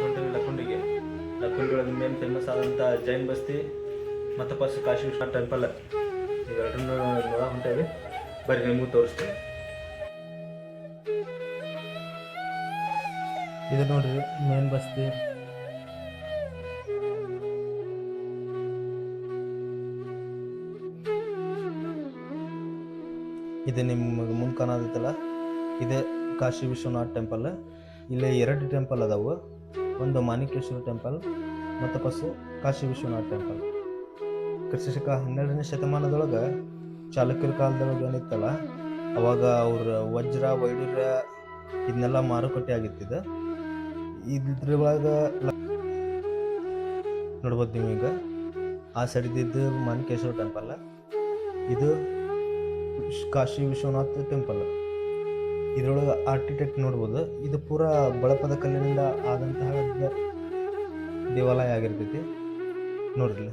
ಹೊಂಟೀವಿ ಲಕ್ಕುಂಡಿಗೆ. ಲಕ್ಕುಂಡಿ ಒಳಗೆ main famous ಆದಂಥ ಜೈನ್ ಬಸ್ತಿ ಮತ್ತು ಫಸ್ಟ್ ಕಾಶಿ ವಿಶ್ವನಾಥ್ ಟೆಂಪಲ್ ಇವೆರಡನ್ನೂ ನೋಡೋ ಹೊಂಟೇವಿ. ಬರ್ರಿ ನಿಮಗೂ ತೋರಿಸ್ತೀವಿ. ಇದು ನೋಡ್ರಿ ಮೇನ್ ಬಸ್ತಿ. ಇದು ನಿಮಗೆ ಮುಂದೆ ಕಾಣೋದೈತಲ್ಲ, ಇದೇ ಕಾಶಿ ವಿಶ್ವನಾಥ್ ಟೆಂಪಲ್. ಇಲ್ಲಿ 2 ಟೆಂಪಲ್ ಅದಾವು. ಒಂದು ಮಾಣಿಕೇಶ್ವರ ಟೆಂಪಲ್ ಮತ್ತು ಫಸ್ಟ್ ಕಾಶಿ ವಿಶ್ವನಾಥ್ ಟೆಂಪಲ್. ಕ್ರಿಸ್ತಶಕ 12ನೇ ಶತಮಾನದೊಳಗೆ ಚಾಲುಕ್ಯರ ಕಾಲದೊಳಗೆ ಏನಿತ್ತಲ್ಲ, ಅವಾಗ ಅವ್ರ ವಜ್ರ ವೈಡೂರ್ಯ ಇದನ್ನೆಲ್ಲ ಮಾರುಕಟ್ಟೆ ಆಗಿತ್ತಿದೆ. ಇದ್ರೊಳಗೆ ನೋಡ್ಬೋದು ನೀವು. ಈಗ ಆ ಸೈಡಿದ್ದು ಮಾಣಿಕೇಶ್ವರ ಟೆಂಪಲ್, ಇದು ಕಾಶಿ ವಿಶ್ವನಾಥ್ ಟೆಂಪಲ್. ಇದರೊಳಗೆ ಆರ್ಕಿಟೆಕ್ಟ್ ನೋಡ್ಬೋದು. ಇದು ಪೂರಾ ಬಳಪದ ಕಲ್ಲಿನಿಂದ ಆದಂತಹ ದೇವಾಲಯ ಆಗಿರ್ತೈತಿ ನೋಡ್ರಿ.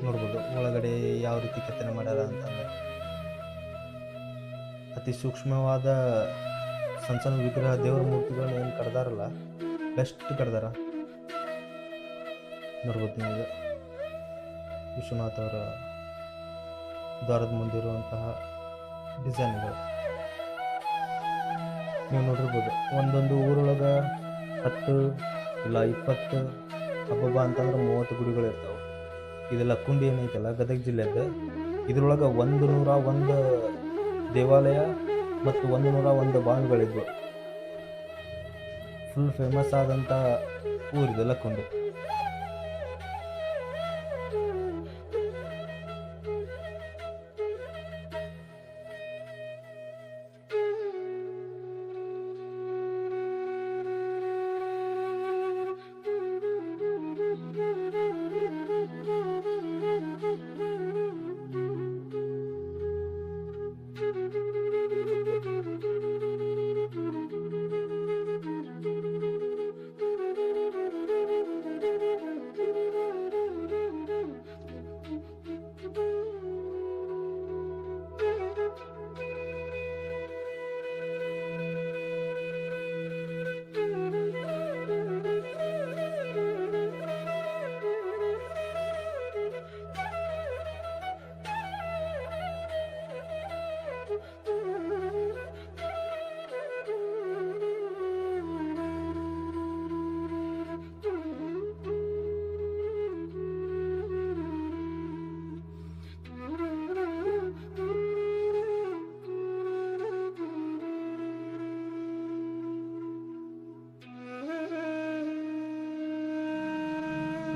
ನೋಡ್ಬೋದು ಒಳಗಡೆ ಯಾವ ರೀತಿ ಕೆತ್ತನೆ ಮಾಡ್ಯಾರ ಅಂತಂದ್ರೆ, ಅತಿ ಸೂಕ್ಷ್ಮವಾದ ಸಣ್ಣ ಸಣ್ಣ ವಿಗ್ರಹ ದೇವರ ಮೂರ್ತಿಗಳನ್ನ ಏನು ಕಡ್ದಾರಲ್ಲ, ಬೆಸ್ಟ್ ಕಡ್ದಾರ ನೋಡ್ಬೋದು ನೀವು. ವಿಶ್ವನಾಥ್ ಅವರ ದ್ವಾರದ ಮುಂದಿರುವಂತಹ ಡಿಸೈನ್ಗಳು ನೀವು ನೋಡಿರ್ಬೋದು. ಒಂದೊಂದು ಊರೊಳಗೆ 10 ಇಲ್ಲ 20 ಹಬ್ಬ ಅಂತಂದ್ರೆ 30 ಗುಡಿಗಳು ಇರ್ತಾವೆ. ಇದು ಲಕ್ಕುಂಡಿ ಏನೈತಲ್ಲ, ಗದಗ ಜಿಲ್ಲೆದ, ಇದ್ರೊಳಗೆ 101 ದೇವಾಲಯ ಮತ್ತು 101 ಬಾವಿಗಳಿದ್ವು. ಫುಲ್ ಫೇಮಸ್ ಆದಂಥ ಊರಿದೆ ಲಕ್ಕುಂಡಿ.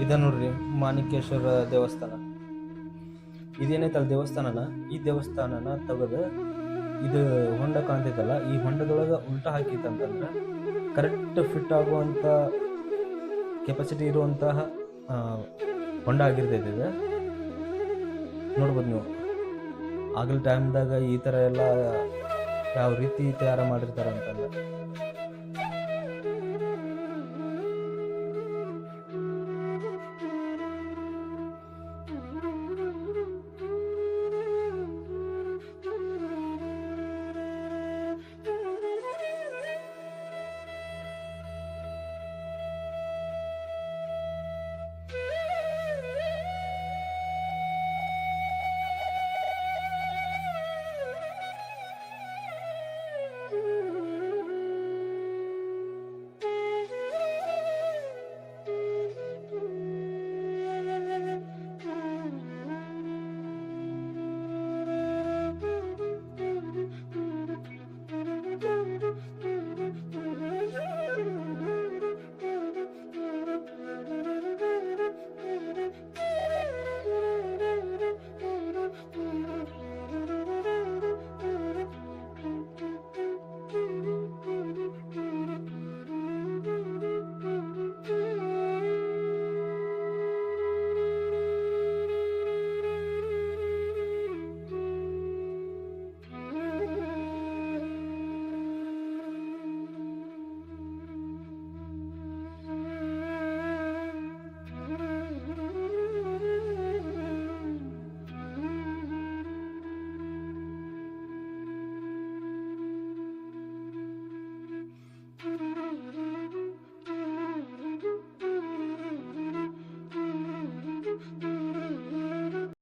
ಇದ ನೋಡ್ರಿ ಮಾಣಿಕೇಶ್ವರ ದೇವಸ್ಥಾನ. ಇದೇನೈತಲ್ಲ ದೇವಸ್ಥಾನನ, ಈ ದೇವಸ್ಥಾನನ ತೆಗೆದು ಇದು ಹೊಂಡ ಕಾಣ್ತೈತಲ್ಲ, ಈ ಹೊಂಡದೊಳಗೆ ಉಲ್ಟಾ ಹಾಕಿತ್ತಂತಂದ್ರೆ ಕರೆಕ್ಟ್ ಫಿಟ್ ಆಗುವಂಥ ಕೆಪಾಸಿಟಿ ಇರುವಂತಹ ಹೊಂಡ ಆಗಿರ್ತೈತೆ ಇದು. ನೋಡ್ಬೋದು ನೀವು. ಆಗಿನ ಟೈಮ್ದಾಗ ಈ ಥರ ಎಲ್ಲ ಯಾವ ರೀತಿ ತಯಾರು ಮಾಡಿರ್ತಾರೆ ಅಂತಂದ್ರೆ